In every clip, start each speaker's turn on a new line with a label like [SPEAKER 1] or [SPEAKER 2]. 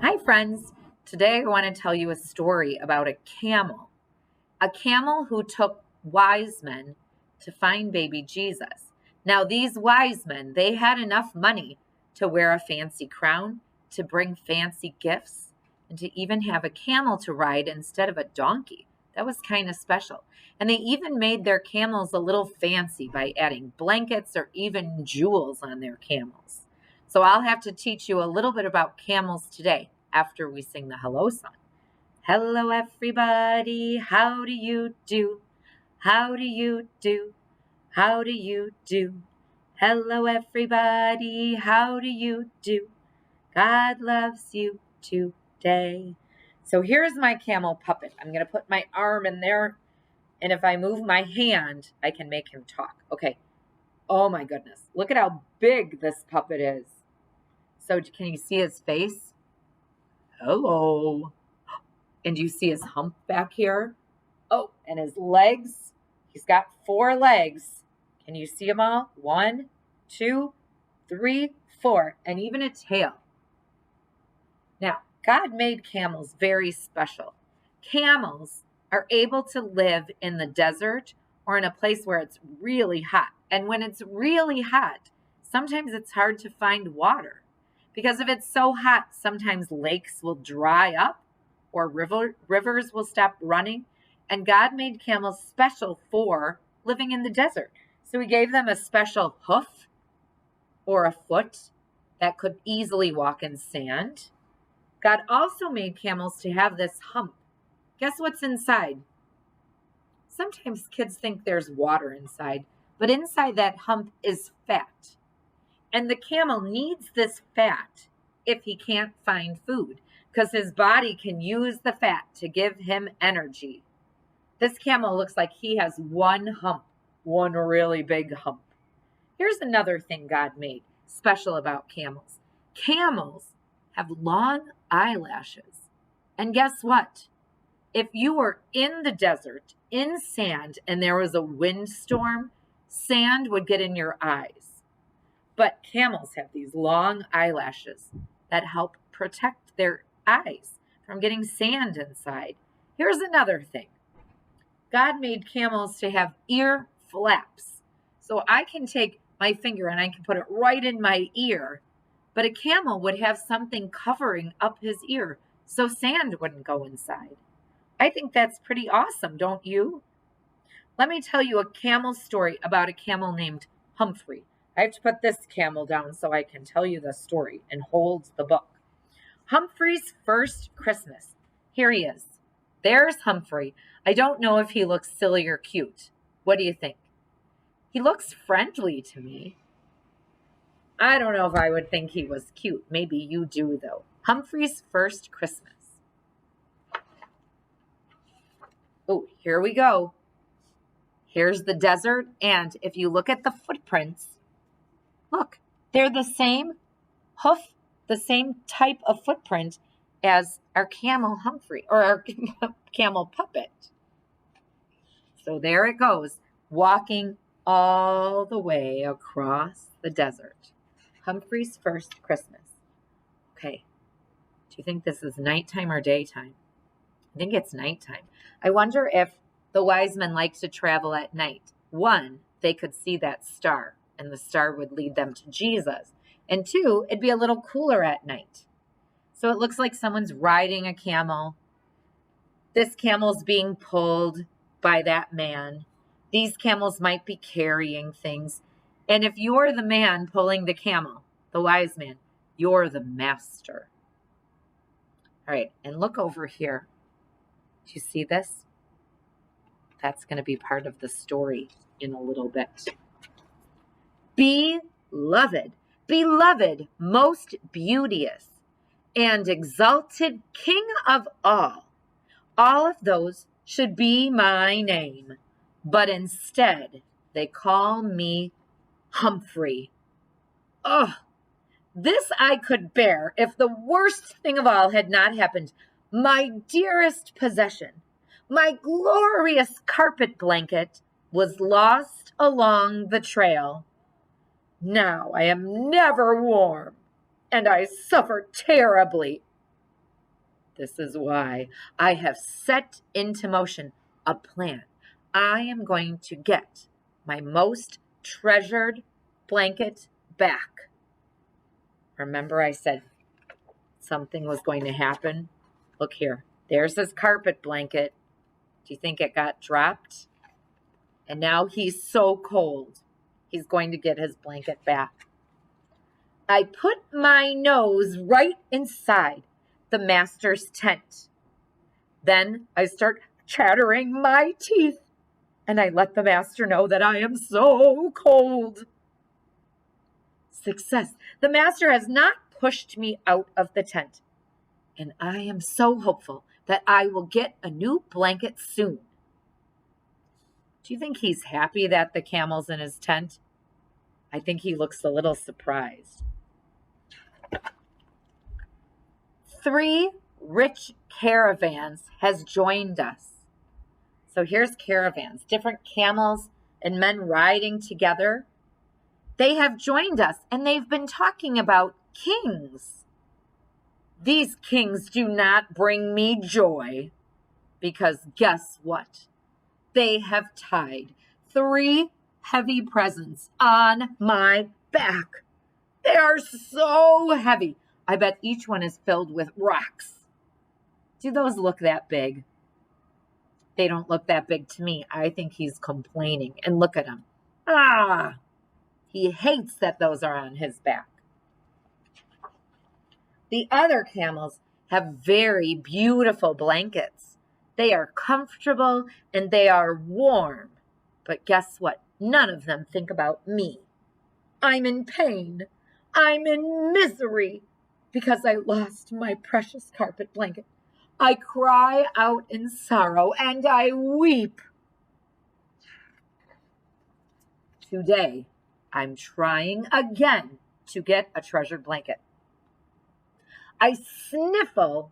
[SPEAKER 1] Hi, friends. Today I want to tell you a story about a camel who took wise men to find baby Jesus. Now, these wise men, they had enough money to wear a fancy crown, to bring fancy gifts, and to even have a camel to ride instead of a donkey. That was kind of special. And they even made their camels a little fancy by adding blankets or even jewels on their camels. So I'll have to teach you a little bit about camels today after we sing the hello song. Hello, everybody. How do you do? How do you do? How do you do? Hello, everybody. How do you do? God loves you today. So here's my camel puppet. I'm going to put my arm in there, and if I move my hand, I can make him talk. Okay. Oh my goodness. Look at how big this puppet is. So can you see his face? Hello. And you see his hump back here? Oh, and his legs. He's got 4 legs. Can you see them all? 1, 2, 3, 4, and even a tail. Now, God made camels very special. Camels are able to live in the desert or in a place where it's really hot. And when it's really hot, sometimes it's hard to find water. Because if it's so hot, sometimes lakes will dry up or rivers will stop running. And God made camels special for living in the desert. So he gave them a special hoof or a foot that could easily walk in sand. God also made camels to have this hump. Guess what's inside? Sometimes kids think there's water inside, but inside that hump is fat. And the camel needs this fat if he can't find food, because his body can use the fat to give him energy. This camel looks like he has one hump, one really big hump. Here's another thing God made special about camels. Camels have long eyelashes. And guess what? If you were in the desert, in sand, and there was a windstorm, sand would get in your eyes. But camels have these long eyelashes that help protect their eyes from getting sand inside. Here's another thing. God made camels to have ear flaps. So I can take my finger and I can put it right in my ear, but a camel would have something covering up his ear so sand wouldn't go inside. I think that's pretty awesome, don't you? Let me tell you a camel story about a camel named Humphry. I have to put this camel down so I can tell you the story and hold the book. Humphrey's first Christmas. Here he is. There's Humphry. I don't know if he looks silly or cute. What do you think? He looks friendly to me. I don't know if I would think he was cute. Maybe you do, though. Humphrey's first Christmas. Oh, here we go. Here's the desert, and if you look at the footprints, look, they're the same hoof, the same type of footprint as our camel Humphry, or our camel puppet. So there it goes, walking all the way across the desert. Humphrey's first Christmas. Okay, do you think this is nighttime or daytime? I think it's nighttime. I wonder if the wise men like to travel at night. 1, they could see that star, and the star would lead them to Jesus. And 2, it'd be a little cooler at night. So it looks like someone's riding a camel. This camel's being pulled by that man. These camels might be carrying things. And if you're the man pulling the camel, the wise man, you're the master. All right, and look over here. Do you see this? That's going to be part of the story in a little bit. Beloved, beloved, most beauteous and exalted King of all of those should be my name, but instead they call me Humphry. Oh, this I could bear if the worst thing of all had not happened. My dearest possession, my glorious carpet blanket, was lost along the trail. Now I am never warm, and I suffer terribly. This is why I have set into motion a plan. I am going to get my most treasured blanket back. Remember I said something was going to happen? Look here. There's his carpet blanket. Do you think it got dropped? And now he's so cold. He's going to get his blanket back. I put my nose right inside the master's tent. Then I start chattering my teeth, and I let the master know that I am so cold. Success. The master has not pushed me out of the tent, and I am so hopeful that I will get a new blanket soon. Do you think he's happy that the camel's in his tent? I think he looks a little surprised. 3 rich caravans has joined us. So here's caravans, different camels and men riding together. They have joined us and they've been talking about kings. These kings do not bring me joy because guess what? They have tied 3 heavy presents on my back. They are so heavy. I bet each one is filled with rocks. Do those look that big? They don't look that big to me. I think he's complaining. And look at him. He hates that those are on his back. The other camels have very beautiful blankets. They are comfortable and they are warm. But guess what? None of them think about me. I'm in pain. I'm in misery because I lost my precious carpet blanket. I cry out in sorrow and I weep. Today, I'm trying again to get a treasured blanket. I sniffle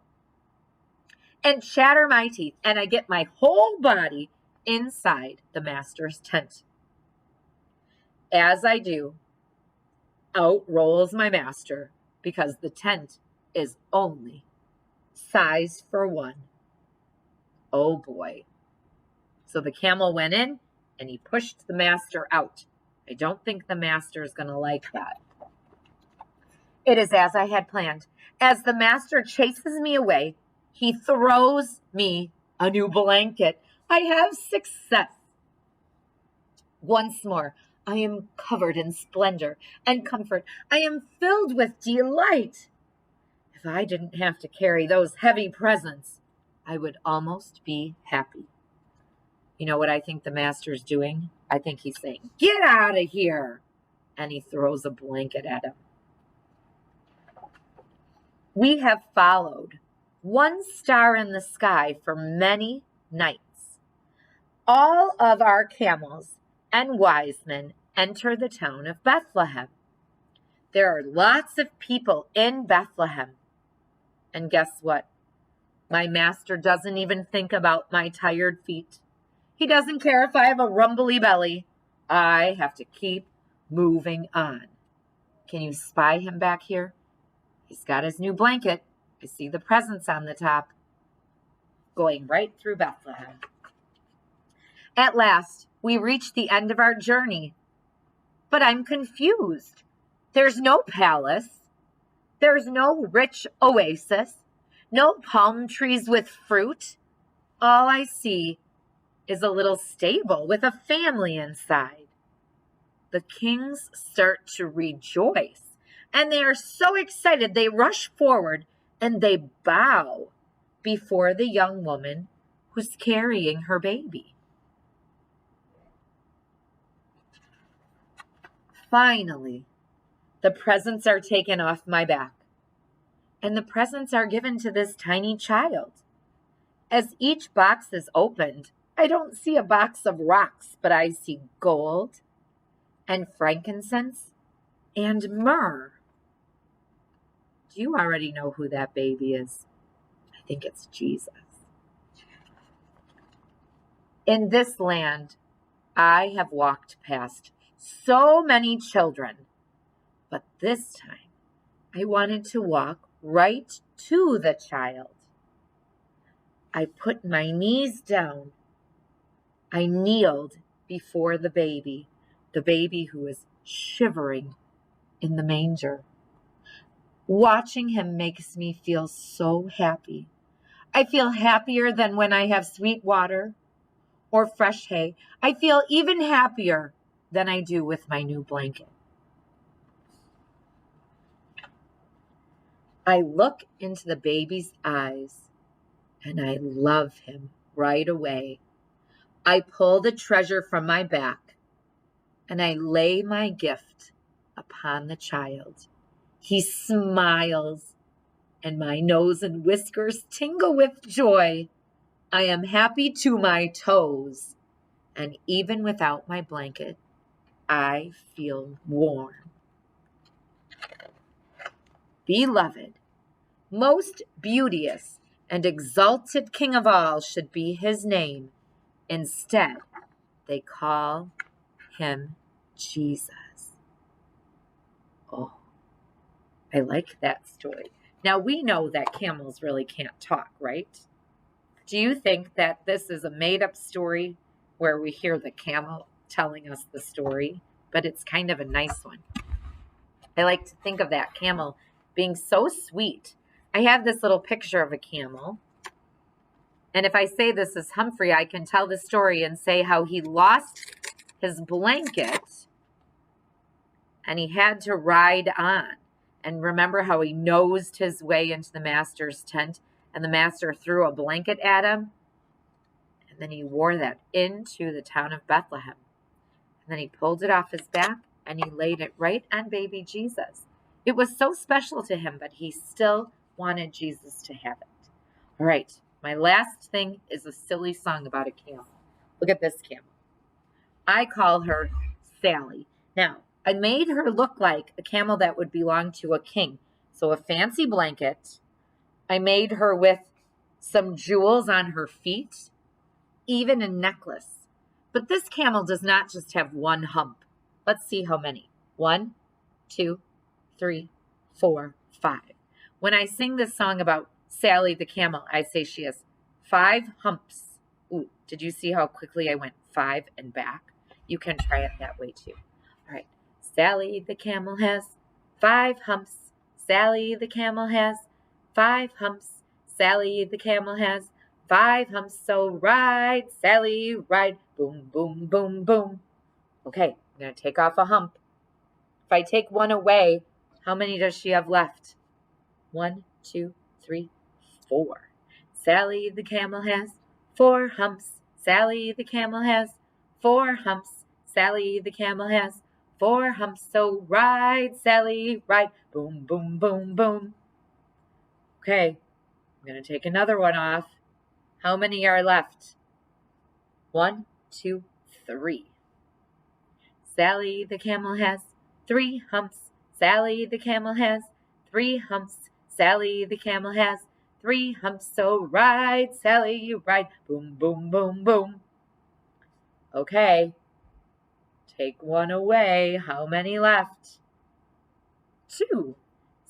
[SPEAKER 1] and chatter my teeth, and I get my whole body inside the master's tent. As I do, out rolls my master because the tent is only size for 1. Oh boy. So the camel went in and he pushed the master out. I don't think the master is going to like that. It is as I had planned. As the master chases me away, he throws me a new blanket. I have success. Once more, I am covered in splendor and comfort. I am filled with delight. If I didn't have to carry those heavy presents, I would almost be happy. You know what I think the master's doing? I think he's saying, "Get out of here!" And he throws a blanket at him. We have followed one star in the sky for many nights. All of our camels and wise men enter the town of Bethlehem. There are lots of people in Bethlehem. And guess what? My master doesn't even think about my tired feet. He doesn't care if I have a rumbly belly. I have to keep moving on. Can you spy him back here? He's got his new blanket. I see the presents on the top. Going right through Bethlehem. At last, we reach the end of our journey. But I'm confused. There's no palace. There's no rich oasis. No palm trees with fruit. All I see is a little stable with a family inside. The kings start to rejoice, and they are so excited they rush forward and they bow before the young woman who's carrying her baby. Finally, the presents are taken off my back, and the presents are given to this tiny child. As each box is opened, I don't see a box of rocks, but I see gold and frankincense and myrrh. Do you already know who that baby is? I think it's Jesus. In this land, I have walked past so many children, but this time I wanted to walk right to the child. I put my knees down. I kneeled before the baby who was shivering in the manger. Watching him makes me feel so happy. I feel happier than when I have sweet water or fresh hay. I feel even happier than I do with my new blanket. I look into the baby's eyes and I love him right away. I pull the treasure from my back and I lay my gift upon the child. He smiles and my nose and whiskers tingle with joy. I am happy to my toes, and even without my blanket, I feel warm. Beloved, most beauteous and exalted King of all should be his name. Instead, they call him Jesus. Oh, I like that story. Now, we know that camels really can't talk, right? Do you think that this is a made-up story where we hear the camel telling us the story? But it's kind of a nice one. I like to think of that camel being so sweet. I have this little picture of a camel. And if I say this is Humphry, I can tell the story and say how he lost his blanket and he had to ride on. And remember how he nosed his way into the master's tent and the master threw a blanket at him? And then he wore that into the town of Bethlehem. And then he pulled it off his back and he laid it right on baby Jesus. It was so special to him, but he still wanted Jesus to have it. All right, my last thing is a silly song about a camel. Look at this camel. I call her Sally. Now, I made her look like a camel that would belong to a king. So a fancy blanket. I made her with some jewels on her feet, even a necklace. But this camel does not just have one hump. Let's see how many. 1, 2, 3, 4, 5. When I sing this song about Sally the camel, I say she has 5 humps. Ooh, did you see how quickly I went 5 and back? You can try it that way too. All right. Sally the camel has 5 humps. Sally the camel has 5 humps. Sally the camel has 5 humps. So ride, Sally, ride. Boom, boom, boom, boom. Okay, I'm going to take off a hump. If I take one away, how many does she have left? 1, 2, 3, 4. Sally the camel has 4 humps. Sally the camel has 4 humps. Sally the camel has 4 humps. So ride, Sally, ride. Boom, boom, boom, boom. Okay, I'm going to take another one off. How many are left? 1, 2, 3. Sally the camel has 3 humps. Sally the camel has 3 humps. Sally the camel has 3 humps. So ride, Sally, ride. Boom, boom, boom, boom. Okay. Take one away. How many left? 2.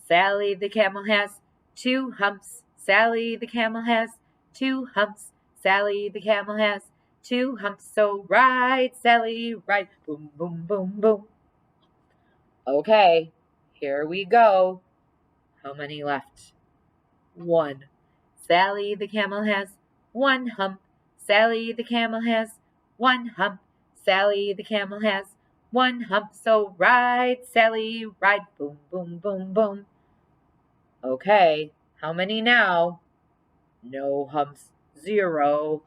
[SPEAKER 1] Sally the camel has 2 humps. Sally the camel has 2 humps. Sally the camel has 2 humps. So ride, Sally, ride. Boom, boom, boom, boom. Okay, here we go. How many left? 1. Sally the camel has 1 hump. Sally the camel has 1 hump. Sally the camel has 1 hump. So ride, Sally, ride. Boom, boom, boom, boom. Okay, how many now? No humps. 0.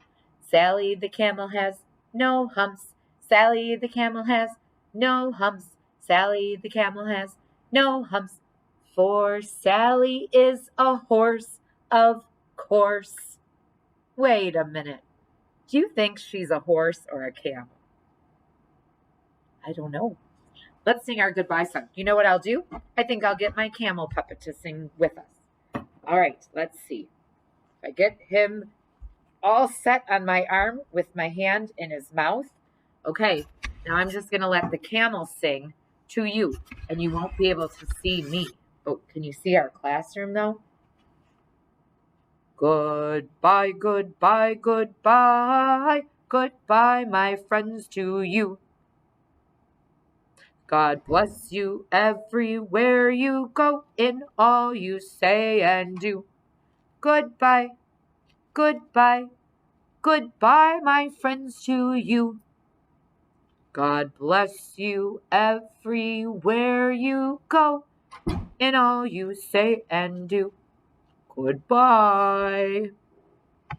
[SPEAKER 1] Sally the camel has no humps. Sally the camel has no humps. Sally the camel has no humps. For Sally is a horse, of course. Wait a minute. Do you think she's a horse or a camel? I don't know. Let's sing our goodbye song. You know what I'll do? I think I'll get my camel puppet to sing with us. All right, let's see. If I get him all set on my arm with my hand in his mouth. Okay, now I'm just going to let the camel sing to you, and you won't be able to see me. Oh, can you see our classroom, though? Goodbye, goodbye, goodbye, goodbye, my friends, to you. God bless you everywhere you go, in all you say and do. Goodbye, goodbye, goodbye, my friends, to you. God bless you everywhere you go, in all you say and do. Goodbye.